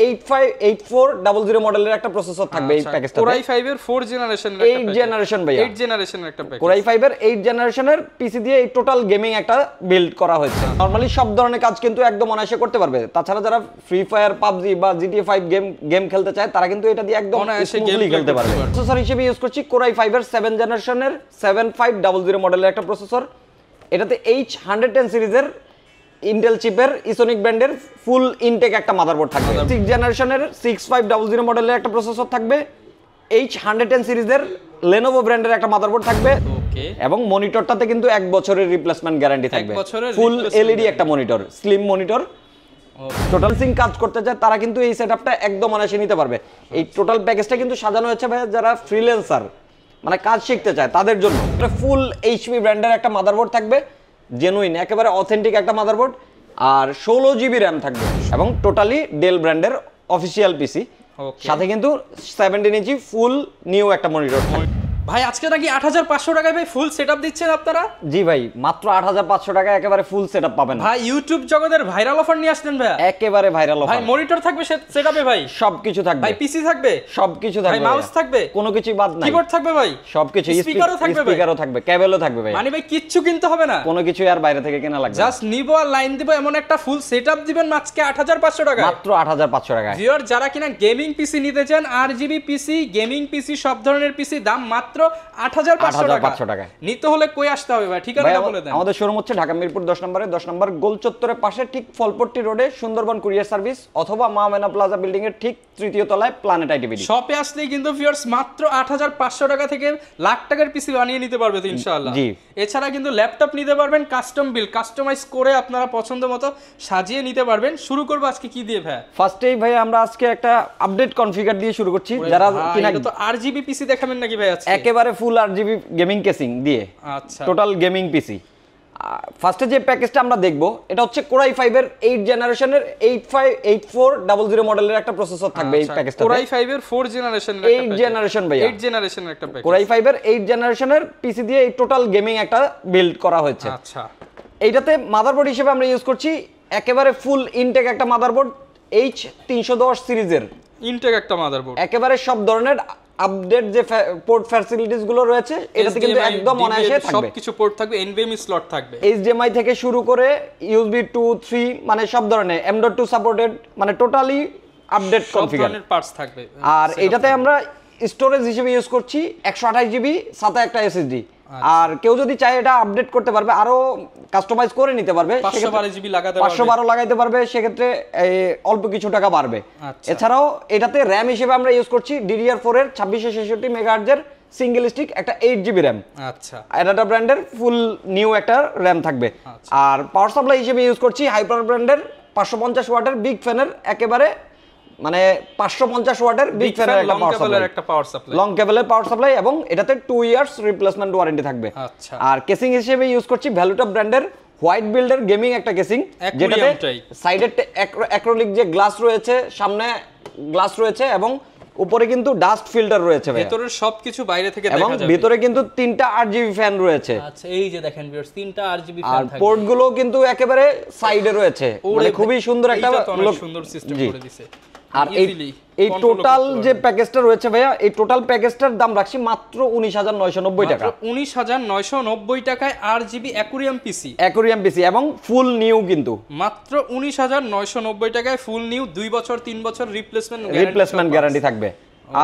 858400 মডেলের একটা প্রসেসর থাকবে এই প্যাকেজটাতে। Core i5 এর 4 জেনারেশনের একটা 8 জেনারেশন ভাই, 8 জেনারেশনের একটা প্যাকেজ। Core i5 এর 8 জেনারেশনের পিসি দিয়ে এই টোটাল গেমিং একটা বিল্ড করা হয়েছে। নরমালি সব ধরনের কাজ কিন্তু একদম অনায়াসে করতে পারবে। তাছাড়া যারা ফ্রি ফায়ার, পাবজি বা GTA 5 গেম খেলতে চায় তারা কিন্তু এটা দিয়ে একদম স্মুথলি খেলতে পারবে। প্রসেসর হিসেবে ইউজ করছি Core i5 এর 7 জেনারেশনের 7500 মডেলের একটা প্রসেসর। এটাতে H110 সিরিজের ইন্টেল চিপের ইসোনিক ব্র্যান্ডের ফুল ইনটেক একটা মাদারবোর্ড থাকবে। 6 জেনারেশনের 6500 মডেলের একটা প্রসেসর থাকবে। H110 সিরিজের Lenovo ব্র্যান্ডের একটা মাদারবোর্ড থাকবে। এবং মনিটরটাতে কিন্তু 1 বছরের রিপ্লেসমেন্ট গ্যারান্টি থাকবে। ফুল এলইডি একটা monitor, slim monitor. Total Singh কাজ করতে চায় তারা কিন্তু এই সেটআপটা একদম অনায়াসে নিতে পারবে। এই টোটাল প্যাকেজটা কিন্তু সাজানো হয়েছে ভাই যারা ফ্রিল্যান্সার মানে কাজ শিখতে চায় তাদের জন্য। এটা ফুল এইচপি ব্র্যান্ডের একটা মাদারবোর্ড থাকবে, জেনুইন একেবারে অথেন্টিক একটা মাদারবোর্ড, আর 16 জিবি র্যাম থাকবে এবং টোটালি ডেল ব্র্যান্ডের অফিসিয়াল পিসি। সাথে কিন্তু 17 ইঞ্চি ফুল নিউ একটা মনিটর থাকবে। ভাই আজকে নাকি 8500 টাকায় ভাই ফুল সেটআপ দিচ্ছেন আপনারা? জি ভাই, মাত্র 8500 টাকায় একেবারে ফুল সেটআপ পাবেন ভাই। ইউটিউব জগতের ভাইরাল অফার নিয়ে আসলেন ভাই, একেবারে ভাইরাল অফার। ভাই মনিটর থাকবে সেটআপে ভাই, সবকিছু থাকবে ভাই। পিসি থাকবে, সবকিছু থাকবে ভাই। মাউস থাকবে, কোনো কিছু বাদ নাই। কিবোর্ড থাকবে ভাই, সবকিছু। স্পিকারও থাকবে, স্পিকারও থাকবে, কেবলও থাকবে ভাই। মানে ভাই কিচ্ছু কিনতে হবে না, কোনো কিছু আর বাইরে থেকে কেনা লাগবে না। জাস্ট নিব আর লাইন দিব, এমন একটা ফুল সেটআপ দিবেন আজকে 8500 টাকা, মাত্র 8500 টাকায়। ভিউয়ার যারা কিনা গেমিং পিসি নিতে চান, আরজিবি পিসি, গেমিং পিসি, সব ধরনের পিসি, দাম মাত্র 8500 টাকা। নিতে হলে কই আসতে হবে ভাই? ঠিকানাটা বলে দেন। আমাদের শোরুম হচ্ছে ঢাকা মিরপুর 10 নম্বরে, 10 নম্বর গোল চত্বরের পাশে ঠিক ফলপট্টি রোডে সুন্দরবন কুরিয়ার সার্ভিস, অথবা মা মেনা প্লাজা বিল্ডিং এর ঠিক তৃতীয় তলায় প্ল্যানেট আইটিভিডি শপে আসলেই কিন্তু ভিউয়ার্স মাত্র 8500 টাকা থেকে লাখ টাকার পিসি বানিয়ে নিতে পারবে তো ইনশাআল্লাহ। জি। এছাড়া কিন্তু ল্যাপটপ নিতে পারবেন কাস্টম বিল, কাস্টমাইজ করে আপনারা পছন্দ মতো সাজিয়ে নিতে পারবেন। শুরু করব আজকে কি দিয়ে ভাই? ফার্স্টেই ভাই আমরা আজকে একটা আপডেট কনফিগার দিয়ে শুরু করছি। যারা কিনা এটা তো আরজিবি পিসি দেখাবেন নাকি ভাই আজকে? একেবারে ফুল আরজিবি গেমিং কেসিং দিয়ে, আচ্ছা, টোটাল গেমিং পিসি। ফার্স্টে যে প্যাকেজটা আমরা দেখবো এটা হচ্ছে Core i5 এর 8 জেনারেশনের 858400 মডেলের একটা প্রসেসর থাকবে এই প্যাকেজটাতে। Core i5 এর 4 জেনারেশনের 8 জেনারেশন ভাই, 8 জেনারেশনের একটা প্যাকেজ। Core i5 এর 8 জেনারেশনের পিসি দিয়ে এই টোটাল গেমিং একটা বিল্ড করা হয়েছে। আচ্ছা, এইটাতে মাদারবোর্ড হিসেবে আমরা ইউজ করছি একেবারে ফুল ইনটেক একটা মাদারবোর্ড, H310 সিরিজের ইনটেক একটা মাদারবোর্ড। একেবারে সব ধরনের আপডেট যে পোর্ট ফ্যাসিলিটিস গুলো রয়েছে এটাতে কিন্তু একদম অনায়াসে থাকবে। সবকিছু পোর্ট থাকবে, NVMe স্লট থাকবে, HDMI থেকে শুরু করে USB 2, 3 মানে সব ধরনের M.2 সাপোর্টেড, মানে টোটালি আপডেট কনফিগার পার্টস থাকবে। আর এটাতে আমরা স্টোরেজ হিসেবে ইউজ করছি 128 জিবি, সাথে একটা SSD। আর কেউ যদি চায় এটা আপডেট করতে পারবে, আরো কাস্টমাইজ করে নিতে পারবে, 512 জিবি লাগাতে পারবে, 512 লাগাইতে পারবে, সেক্ষেত্রে অল্প কিছু টাকা বাড়বে। এছাড়াও এটাতে র্যাম হিসেবে আমরা ইউজ করছি DDR4 এর 2666 মেগাহার্টজ এর সিঙ্গেল স্টিক একটা 8 জিবি র্যাম। আচ্ছা, এটা ব্র্যান্ডের ফুল নিউ একটা র্যাম থাকবে। আর পাওয়ার সাপ্লাই হিসেবে ইউজ করছি হাইপার ব্র্যান্ডের 550 ওয়াটের বিগ ফ্যানের একেবারে মানে 550 ওয়াটের বিগ ফ্যানের একটা পাওয়ার সাপ্লাই, লং কেবলের পাওয়ার সাপ্লাই, এবং এটাতে 2 ইয়ার্স রিপ্লেসমেন্ট ওয়ারেন্টি থাকবে। আচ্ছা, আর কেসিং হিসেবে ইউজ করছি ভ্যালুটপ ব্র্যান্ডের হোয়াইট বিল্ডের গেমিং একটা কেসিং, যেটাতে সাইডে অ্যাক্রিলিক যে গ্লাস রয়েছে, সামনে গ্লাস রয়েছে এবং উপরে কিন্তু ডাস্ট ফিল্টার রয়েছে ভাই। ভিতরের সবকিছু বাইরে থেকে দেখা যাবে, এবং ভিতরে কিন্তু 3টা 8GB ফ্যান রয়েছে। আচ্ছা, এই যে দেখেন ভিউয়ার্স 3টা 8GB ফ্যান থাকবে। আর পোর্ট গুলো কিন্তু একেবারে সাইডে রয়েছে, মানে খুবই সুন্দর একটা সুন্দর সিস্টেম করে দিয়েছে। আর এই টোটাল যে প্যাকেজটা রয়েছে ভাইয়া, এই টোটাল প্যাকেজটার দাম রাখছি মাত্র 19990 টাকা। 19990 টাকায় RGB অ্যাকুরিয়াম পিসি এবং ফুল নিউ, কিন্তু মাত্র 19990 টাকায় ফুল নিউ, 2 বছর 3 বছর রিপ্লেসমেন্ট গ্যারান্টি থাকবে।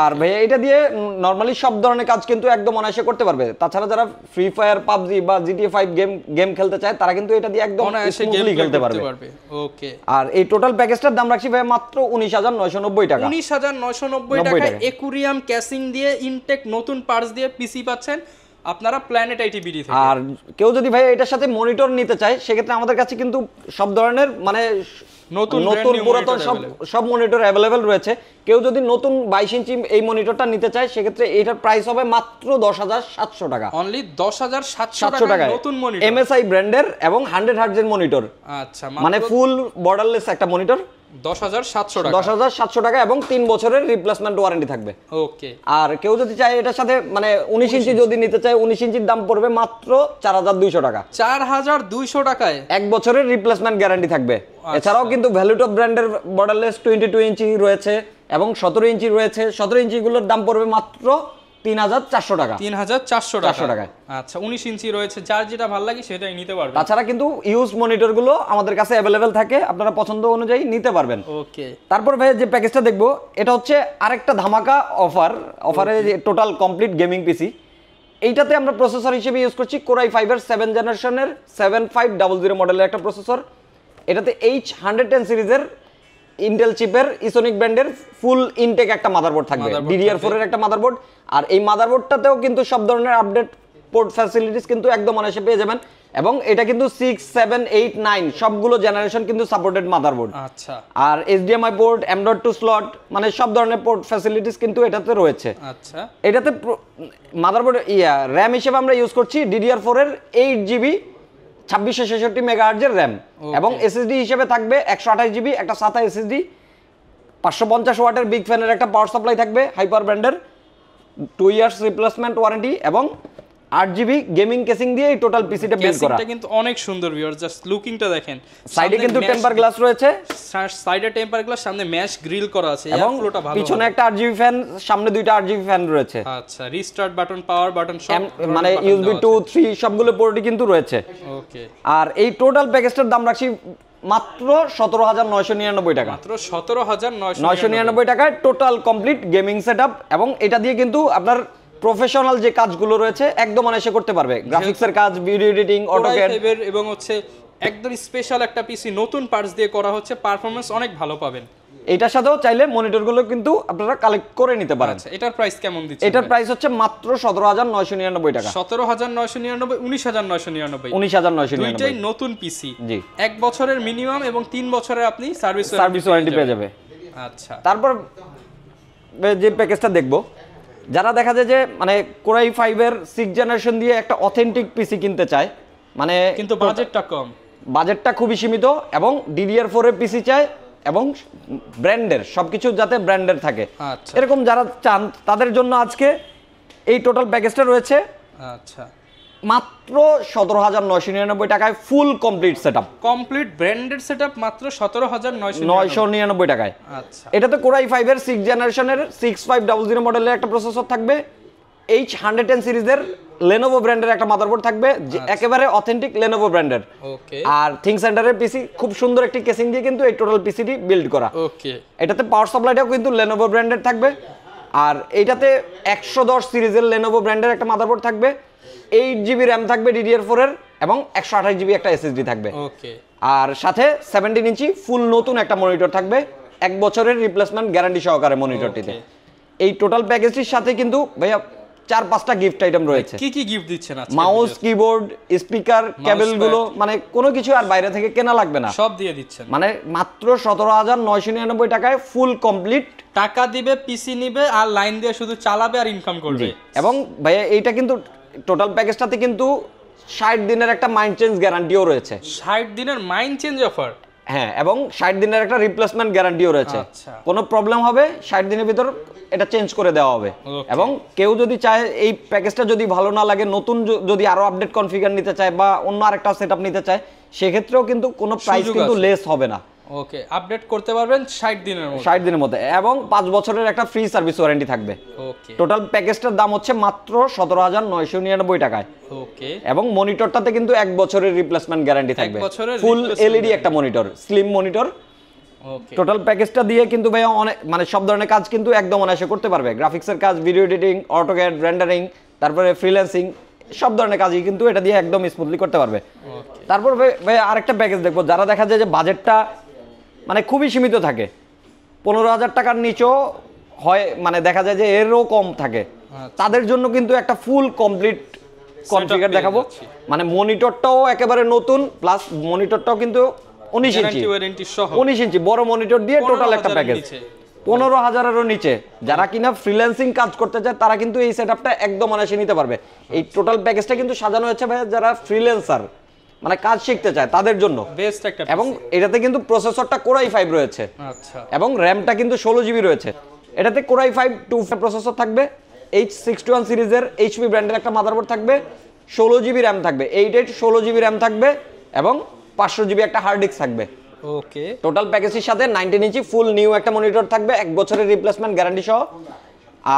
আর ভাইয়া এটা দিয়ে নরমালি সব ধরনের কাজ কিন্তু একদম অনায়াসে করতে পারবে। তাছাড়া যারা ফ্রি ফায়ার, পাবজি বা GTA 5 গেম খেলতে চায় তারা কিন্তু এটা দিয়ে একদম স্মুথলি খেলতে পারবে। ওকে। আর এই টোটাল প্যাকেজটার দাম রাখছি ভাই মাত্র 19990 টাকা। 19990 টাকায় অ্যাকুরিয়াম ক্যাসিং দিয়ে ইনটেক নতুন পার্টস দিয়ে পিসি পাচ্ছেন আপনারা প্ল্যানেট আইটিভিডি থেকে। আর কেউ যদি ভাই এটার সাথে মনিটর নিতে চায় সেক্ষেত্রে আমাদের কাছে কিন্তু সব ধরনের মানে নতুন পুরাতন সব মনিটর অ্যাভেলেবেল রয়েছে। কেউ যদি নতুন 22 ইঞ্চি এই মনিটরটা নিতে চায় সেক্ষেত্রে এটার প্রাইস হবে মাত্র 10700 টাকা। অনলি 10700 টাকা নতুন মনিটর, MSI ব্র্যান্ডের এবং 100 হার্টজ এর মনিটর। আচ্ছা, মানে ফুল বর্ডারলেস একটা মনিটর। 10,700 টাকা। 10,700 টাকা এবং 3 বছরের রিপ্লেসমেন্ট ওয়ারেন্টি থাকবে। ওকে। আর কেউ যদি চায় এটার সাথে মানে 19 ইঞ্চি যদি নিতে চায়, 19 ইঞ্চির দাম পড়বে মাত্র 4,200 টাকা। 4,200 টাকায় 1 বছরের রিপ্লেসমেন্ট গ্যারান্টি থাকবে। এছাড়াও কিন্তু ভ্যালুটপ ব্র্যান্ডের বর্ডারলেস 22 ইঞ্চি রয়েছে এবং 17 ইঞ্চি রয়েছে। 17 ইঞ্চিগুলোর দাম পড়বে মাত্র 3,400 টাকা। 3,400 টাকায়। আচ্ছা, 19 ইঞ্চি রয়েছে, যার যেটা ভালো লাগে সেটাই নিতে পারবেন। তাছাড়া কিন্তু ইউজ মনিটরগুলো আমাদের কাছে অ্যাভেলেবেল থাকে, আপনারা পছন্দ অনুযায়ী নিতে পারবেন। ওকে। তারপর ভাই যে প্যাকেজটা দেখবো এটা হচ্ছে আরেকটা ধামাকা অফারে টোটাল কমপ্লিট গেমিং পিসি। এইটাতে আমরা প্রসেসর হিসেবে ইউজ করছি কোরাই 5 এর 7 জেনারেশনের 7500 মডেলের একটা প্রসেসর। এটাতে H110 সিরিজের ইন্টেল চিপের ইসোনিক ব্র্যান্ডের ফুল ইনটেক একটা মাদারবোর্ড থাকবে, DDR4 এর একটা মাদারবোর্ড। আর এই মাদারবোর্ডটাতেও কিন্তু সব ধরনের আপডেট পোর্ট ফ্যাসিলিটিস কিন্তু একদম অনায়াসে পেয়ে যাবেন এবং এটা কিন্তু 6, 7, 8, 9 সবগুলো জেনারেশন কিন্তু সাপোর্টেড মাদারবোর্ড। আচ্ছা। আর HDMI পোর্ট, M.2 স্লট মানে সব ধরনের পোর্ট ফ্যাসিলিটিস কিন্তু এটাতে রয়েছে। আচ্ছা। এটাতে মাদারবোর্ড RAM হিসেবে আমরা ইউজ করছি DDR4 এর 8GB 2666 মেগাহার্টজের RAM এবং SSD হিসেবে থাকবে 128GB একটা SATA SSD, 550 ওয়াটের বিগ ফ্যানের একটা পাওয়ার সাপ্লাই থাকবে হাইপার ব্র্যান্ডের, 2 ইয়ার্স রিপ্লেসমেন্ট ওয়ারেন্টি এবং 8GB গেমিং কেসিং দিয়ে এই টোটাল পিসিটা বিল্ড করা। কেসিংটা কিন্তু অনেক সুন্দর ভিউয়ার, জাস্ট লুকিংটা দেখেন। সাইডে কিন্তু টেম্পার গ্লাস রয়েছে, সাইডে টেম্পার গ্লাস, সামনে ম্যাশ গ্রিল করা আছে এবং ফ্লোটা ভালো, পিছনে একটা 8GB ফ্যান, সামনে দুইটা 8GB ফ্যান রয়েছে। আচ্ছা, রিস্টার্ট বাটন, পাওয়ার বাটন সব মানে USB 2, 3 সবগুলো পোর্টই কিন্তু রয়েছে। ওকে। আর এই টোটাল প্যাকেজটার দাম রাখছি মাত্র 17,999 টাকা। মাত্র 17,999 টাকায় টোটাল কমপ্লিট গেমিং সেটআপ এবং এটা দিয়ে কিন্তু আপনার প্রফেশনাল যে কাজগুলো রয়েছে একদম অনায়াসে করতে পারবে, গ্রাফিক্সের কাজ, ভিডিও এডিটিং, অটোক্যাড এবং হচ্ছে একদম স্পেশাল একটা পিসি নতুন পার্টস দিয়ে করা হচ্ছে, পারফরম্যান্স অনেক ভালো পাবেন। এটার সাথেও চাইলে মনিটরগুলো কিন্তু আপনারা কালেক্ট করে নিতে পারেন। আচ্ছা, এটার প্রাইস কেমন দিচ্ছেন? এটার প্রাইস হচ্ছে মাত্র 17,999 টাকা। 17,999, 19,999, 19,999 দুইটাই নতুন পিসি। জি। 1 বছরের মিনিমাম এবং 3 বছরের আপনি সার্ভিস ওয়ারেন্টি পেয়ে যাবে। আচ্ছা। তারপর যে প্যাকেজটা দেখবো, যারা দেখা যায় যে মানে কোরাই 5 এর 6 জেনারেশন দিয়ে একটা অথেন্টিক পিসি কিনতে চায়, মানে কিন্তু বাজেটটা কম, বাজেটটা খুবই সীমিত এবং DDR4 এর পিসি চায় এবং ব্র্যান্ডের সবকিছু যাতে ব্র্যান্ডের থাকে, আচ্ছা, এরকম যারা চান তাদের জন্য আজকে এই টোটাল প্যাকেজটা রয়েছে। আচ্ছা, মাত্র 17,999 টাকায় full complete setup, complete branded setup মাত্র 17,999 টাকায়। আচ্ছা। এটাতে কোরাই 5 এর 6 জেনারেশনের 6500 মডেলের একটা প্রসেসর থাকবে, H110 সিরিজের Lenovo ব্র্যান্ডের একটা মাদারবোর্ড থাকবে, যে একেবারে অথেন্টিক Lenovo ব্র্যান্ডের। ওকে। আর থিং সেন্টারের পিসি খুব সুন্দর একটি কেসিং দিয়ে কিন্তু এই টোটাল পিসিটি বিল্ড করা। ওকে। এটাতে পাওয়ার সাপ্লাইটাও কিন্তু Lenovo ব্র্যান্ডের থাকবে। আর এইটাতে 110 সিরিজের Lenovo ব্র্যান্ডের একটা মাদারবোর্ড থাকবে, 8GB RAM থাকবে DDR4 এর এবং 128GB একটা SSD থাকবে। ওকে। আর সাথে 17 ইঞ্চি ফুল নতুন একটা মনিটর থাকবে, 1 বছরের রিপ্লেসমেন্ট গ্যারান্টি সহকারে মনিটরটিতে। এই টোটাল প্যাকেজটির সাথে কিন্তু ভাইয়া 4-5টা গিফট আইটেম রয়েছে। কি কি গিফট দিচ্ছেন আজকে? মাউস, কিবোর্ড, স্পিকার, কেবলগুলো মানে কোনো কিছু আর বাইরে থেকে কেনা লাগবে না, সব দিয়ে দিচ্ছেন। মানে মাত্র 17,999 টাকায় ফুল কমপ্লিট। টাকা দিবে, পিসি নিবে আর লাইন দিয়ে শুধু চালাবে আর ইনকাম করবে। এবং ভাইয়া এইটা কিন্তু টোটাল প্যাকেজটাতে কিন্তু 60 দিনের একটা মাইন্ড চেঞ্জ গ্যারান্টিও রয়েছে। 60 দিনের মাইন্ড চেঞ্জ অফার? হ্যাঁ, এবং 60 দিনের একটা রিপ্লেসমেন্ট গ্যারান্টিও রয়েছে। আচ্ছা। কোনো প্রবলেম হবে 60 দিনের ভিতর এটা চেঞ্জ করে দেওয়া হবে। এবং কেউ যদি চায় এই প্যাকেজটা যদি ভালো না লাগে, নতুন যদি আরো আপডেট কনফিগার নিতে চায় বা অন্য আরেকটা সেটআপ নিতে চায়, সেক্ষেত্রেও কিন্তু কোনো প্রাইস কিন্তু লেস হবে না। ওকে, আপডেট করতে পারবেন 60 দিনের মধ্যে। 60 দিনের মধ্যে এবং 5 বছরের একটা ফ্রি সার্ভিস ওয়ারেন্টি থাকবে। ওকে। টোটাল প্যাকেজটার দাম হচ্ছে মাত্র 17,999 টাকায়। ওকে। এবং মনিটরটাতে কিন্তু 1 বছরের রিপ্লেসমেন্ট গ্যারান্টি থাকবে, ফুল LED একটা মনিটর, স্লিম মনিটর। ওকে। টোটাল প্যাকেজটা দিয়ে কিন্তু ভাই অনেক মানে সব ধরনের কাজ কিন্তু একদম অনায়াসে করতে পারবে, গ্রাফিক্সের কাজ, ভিডিও এডিটিং, অটোক্যাড, রেন্ডারিং, তারপরে ফ্রিল্যান্সিং, সব ধরনের কাজই কিন্তু এটা দিয়ে একদম স্মুথলি করতে পারবে। তারপর ভাই আরেকটা প্যাকেজ দেখবো, যারা দেখা যায় যে বাজেটটা মানে খুবই সীমিত থাকে, 15,000 টাকার নিচেও হয়, মানে দেখা যায় যে এরও কম থাকে, তাদের জন্য কিন্তু একটা ফুল কমপ্লিট কনফিগার দেখাবো। মানে মনিটরটাও একেবারে নতুন, প্লাস মনিটরটাও কিন্তু 19 ইঞ্চি বড় মনিটর দিয়ে টোটাল একটা প্যাকেজ 15,000-এরও নিচে। যারা কিনা ফ্রিল্যান্সিং কাজ করতে চায় তারা কিন্তু এই সেটআপটা একদম অনায়াসে নিতে পারবে। এই টোটাল প্যাকেজটা কিন্তু সাজানো হয়েছে ভাই যারা ফ্রিল্যান্সার, মানে কাজ শিখতে চায় তাদের জন্য বেস্ট একটা এবং এটাতে কিন্তু প্রসেসরটা কোরাই 5 রয়েছে আচ্ছা এবং র্যামটা কিন্তু 16 জিবি রয়েছে। এটাতে কোরাই 5 2 প্রসেসর থাকবে, H61 সিরিজের এইচপি ব্র্যান্ডের একটা মাদারবোর্ড থাকবে, 16 জিবি র্যাম থাকবে, 16 জিবি র্যাম থাকবে এবং 500 জিবি একটা হার্ড ডিস্ক থাকবে। ওকে, টোটাল প্যাকেজের সাথে 19 ইঞ্চি ফুল নিউ একটা মনিটর থাকবে 1 বছরের রিপ্লেসমেন্ট গ্যারান্টি সহ।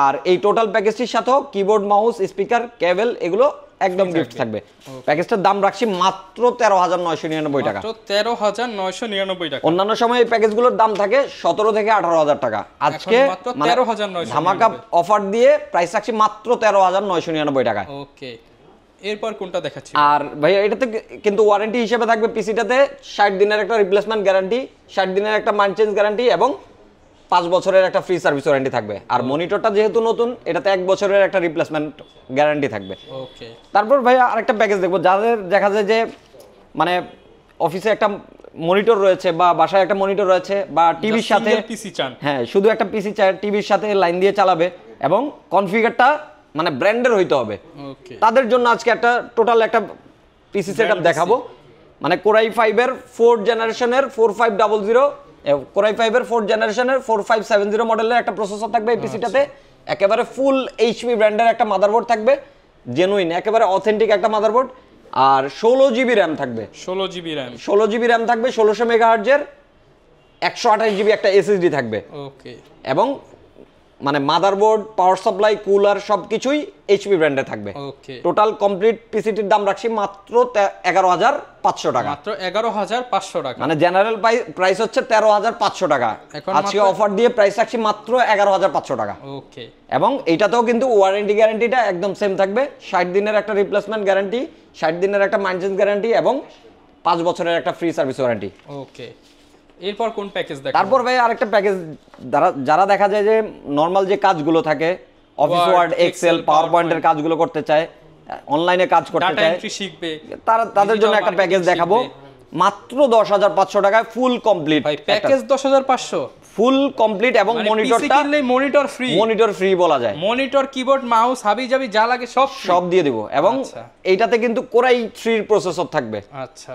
আর এই টোটাল প্যাকেজটির সাথেও কিবোর্ড, মাউস, স্পিকার, কেবল এগুলো একদম গিফট থাকবে। প্যাকেজটার দাম রাখছি মাত্র 13,999 টাকা। মাত্র 13,999 টাকা। অন্যান্য সময় এই প্যাকেজগুলোর দাম থাকে 17 থেকে 18,000 টাকা। আজকে মাত্র 13,999 ধামাকা অফার দিয়ে প্রাইস রাখছি মাত্র 13,999 টাকা। ওকে, এরপর কোনটা দেখাচ্ছি? আর ভাইয়া এটাতে কিন্তু ওয়ারেন্টি হিসেবে থাকবে পিসিটাতে 60 দিনের একটা রিপ্লেসমেন্ট গ্যারান্টি, 60 দিনের একটা মাইন্ড চেঞ্জ গ্যারান্টি এবং 5 বছরের একটা ফ্রি সার্ভিস ওয়ারেন্টি থাকবে। আর মনিটরটা যেহেতু নতুন, এটাতে 1 বছরের একটা রিপ্লেসমেন্ট গ্যারান্টি থাকবে। ওকে, তারপর ভাইয়া আরেকটা প্যাকেজ দেখবো, যাদের দেখা যায় যে মানে অফিসে একটা মনিটর রয়েছে বা বাসায় একটা মনিটর রয়েছে বা টিভির সাথে পিসি চান, হ্যাঁ শুধু একটা পিসি চাই, টিভির সাথে লাইন দিয়ে চালাবে এবং কনফিগারটা মানে ব্র্যান্ডের হইতে হবে। ওকে, তাদের জন্য আজকে একটা টোটাল একটা পিসি সেটআপ দেখাবো। মানে কোরাই 5 এর 4th জেনারেশনের 4500, কোরাই 5 এর 4th জেনারেশনের 4570 মডেলের একটা প্রসেসর থাকবে এই পিসিটাতে। একেবারে ফুল এইচপি ব্র্যান্ডের একটা মাদারবোর্ড থাকবে, জেনুইন একেবারে অথেন্টিক একটা মাদারবোর্ড। আর 16 জিবি র্যাম থাকবে, 16 জিবি র্যাম, 16 জিবি র্যাম থাকবে, 1600 মেগাহার্জের 128 জিবি একটা এসএসডি থাকবে। ওকে, এবং মানে মাদারবোর্ড, পাওয়ার সাপ্লাই, কুলার সবকিছুই এইচপি ব্র্যান্ডে থাকবে। ওকে, টোটাল কমপ্লিট পিসিটির দাম রাখছি মাত্র 11,500 টাকা। মাত্র 11,500 টাকা। মানে জেনারেল প্রাইস হচ্ছে 13,500 টাকা, এখন আজকে অফার দিয়ে প্রাইস রাখছি মাত্র 11,500 টাকা। ওকে, এবং এইটাতেও কিন্তু ওয়ারেন্টি গ্যারান্টিটা একদম সেম থাকবে, 60 দিনের একটা রিপ্লেসমেন্ট গ্যারান্টি, 60 দিনের একটা মেইনটেনেন্স গ্যারান্টি এবং 5 বছরের একটা ফ্রি সার্ভিস ওয়ারেন্টি। ওকে, এরপর কোন প্যাকেজ দেখাবো? তারপর ভাই আরেকটা প্যাকেজ, যারা দেখা যায় যে নরমাল যে কাজগুলো থাকে, অফিস ওয়ার্ড, এক্সেল, পাওয়ার পয়েন্টের কাজগুলো করতে চায়, অনলাইনে কাজ করতে ডাটা চায়, এন্ট্রি শিখবে, তাদের জন্য একটা প্যাকেজ দেখাবো মাত্র 10,500 টাকায় ফুল কমপ্লিট। ভাই প্যাকেজ 10,500 ফুল কমপ্লিট এবং মনিটরটা মনিটর ফ্রি, মনিটর ফ্রি বলা যায়। মনিটর, কিবোর্ড, মাউস, হাবিজাবি যা লাগে সব দিয়ে দিব। এবং এইটাতে কিন্তু কোরাই 3 প্রসেসর থাকবে। আচ্ছা,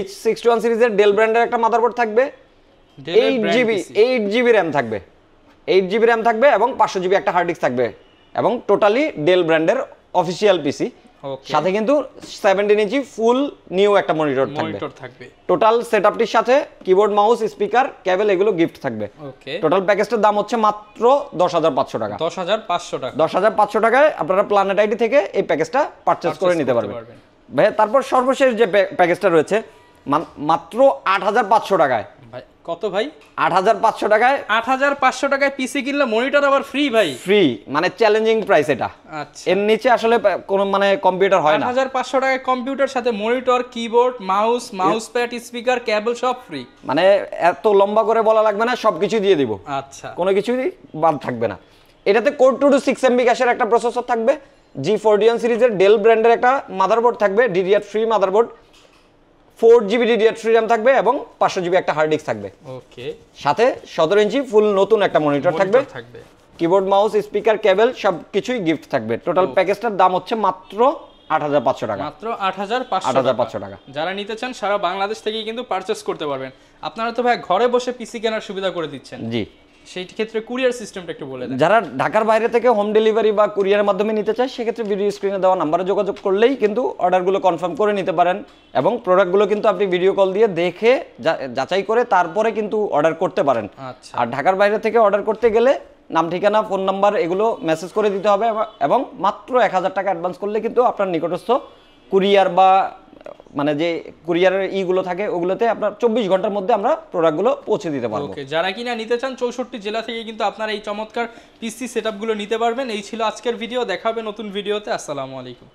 H61 সিরিজের ডেল ব্র্যান্ডের একটা মাদারবোর্ড থাকবে, 8 জিবি র্যাম থাকবে, 8 জিবি র্যাম থাকবে এবং 500 জিবি একটা হার্ড ডিস্ক থাকবে এবং টোটালি ডেল ব্র্যান্ডের অফিসিয়াল পিসি। সাথে কিন্তু 17 ইঞ্চি ফুল নিউ একটা মনিটর থাকবে। টোটাল সেটআপটির সাথে কিবোর্ড, মাউস, স্পিকার, কেবল এগুলো গিফট থাকবে। ওকে, টোটাল প্যাকেজটার দাম হচ্ছে মাত্র 10,500 টাকা। 10,500 টাকা। 10,500 টাকায় আপনারা প্ল্যানেট আইডি থেকে এই প্যাকেজটা পারচেজ করে নিতে পারবেন। ভাই তারপর সর্বশেষ যে প্যাকেজটা রয়েছে মাত্র 8,500 টাকায়। ভাই কত ভাই? 8,500 টাকায়। 8,500 টাকায় পিসি কিনলে মনিটর আবার ফ্রি ভাই? ফ্রি, মানে চ্যালেঞ্জিং প্রাইস এটা। আচ্ছা, এর নিচে আসলে কোনো মানে কম্পিউটার হয় না। 8,500 টাকায় কম্পিউটার সাথে monitor, keyboard, mouse pad, speaker, cable সব ফ্রি। মানে এত লম্বা করে বলা লাগবে না, সবকিছু দিয়ে দিব। আচ্ছা, কোনো কিছুই বাদ থাকবে না। এটাতে কোর 2 6 MB ক্যাশের একটা প্রসেসর থাকবে, G41 সিরিজের ডেল ব্র্যান্ডের একটা মাদারবোর্ড থাকবে, DDR3 motherboard, 4 GB DDR3 RAM থাকবে এবং 500 জিবি একটা হার্ড ডিস্ক থাকবে। ওকে, সাথে 17 ইঞ্চি ফুল নতুন একটা মনিটর থাকবে, কিবোর্ড, মাউস, স্পিকার, কেবল সবকিছুই গিফট থাকবে। টোটাল প্যাকেজটার দাম হচ্ছে মাত্র 8,500 টাকা। মাত্র 8,500 টাকা। যারা নিতে চান সারা বাংলাদেশ থেকেই কিন্তু পারচেজ করতে পারবেন। আপনারা তো ভাই ঘরে বসে পিসি কেনার সুবিধা করে দিচ্ছেন। জি, সেই ক্ষেত্রে কুরিয়ার সিস্টেমটা একটু বলে দেন। যারা ঢাকার বাইরে থেকে হোম ডেলিভারি বা কুরিয়ারের মাধ্যমে নিতে চায়, সেক্ষেত্রে ভিডিও স্ক্রিনে দেওয়া নাম্বারে যোগাযোগ করলেই কিন্তু অর্ডারগুলো কনফার্ম করে নিতে পারেন এবং প্রোডাক্টগুলো কিন্তু আপনি ভিডিও কল দিয়ে দেখে যাচাই করে তারপরে কিন্তু অর্ডার করতে পারেন। আচ্ছা, আর ঢাকার বাইরে থেকে অর্ডার করতে গেলে নাম, ঠিকানা, ফোন নাম্বার এগুলো মেসেজ করে দিতে হবে এবং মাত্র 1,000 টাকা অ্যাডভান্স করলে কিন্তু আপনার নিকটস্থ কুরিয়ার বা মানে যে কুরিয়ারের ইগুলো থাকে ওগুলোতে আপনার 24 ঘন্টার মধ্যে আমরা প্রোডাক্টগুলো পৌঁছে দিতে পারবো। ওকে, যারা কিনা নিতে চান 64 জেলা থেকে কিন্তু আপনারা এই চমৎকার পিসি সেটআপগুলো নিতে পারবেন। এই ছিল আজকের ভিডিও, দেখা হবে নতুন ভিডিওতে। আসসালামু আলাইকুম।